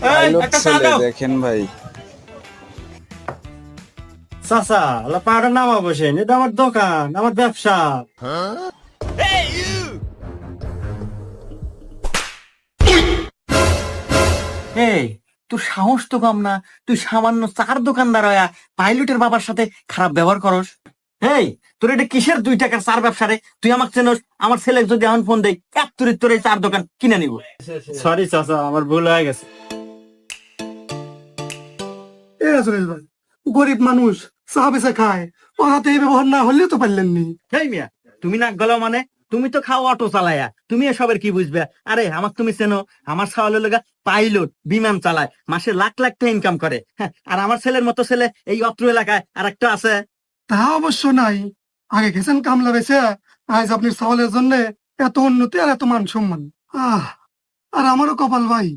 Pilot ছেলে দেখেন ভাই। চাচা পাহাড়ের নামা বসেন, এটা আমার দোকান, আমার ব্যবসা। এই, তোর সাহস তো কম না? তুই সামান্য চার দোকানদার হইয়া পাইলটের বাবার সাথে খারাপ ব্যবহার করস। এই, তোর এটা কিসের 2 টাকার চার ব্যবসা রে? তুই আমাকে চেনস? আমার ছেলে যদি এখন ফোন দেয়, এক তুরির তোর এই চার দোকান কিনে নিব। সরি চাচা, আমার ভুল হয়ে গেছে। এ সুরেশ ভাই, গরিব মানুষ চা বেচে খায়, ও হাতে এই ব্যবহার না হলে তো পারলেন নি। হেই মিয়া, তুমি নাক গলাও মানে? তুমি তো খাও অটো চালায়া, তুমি এসবের কি বুঝবে? আরে আমাকে তুমি চেনো? আমার ছাওয়ালের লগা পাইলট, বিমান চালায়, মাসে লাখ লাখ টাকা ইনকাম করে। হ্যাঁ, আর আমার ছেলের মতো ছেলে এই অত্র এলাকায় আর একটা আছে। তা অবশ্য নাই, আগে গেছেন কামলা বেচে, আজ আপনি চাউলের জন্য এত উন্নতি আর এত মান সম্মান। আহ, আর আমারও কপাল ভাই,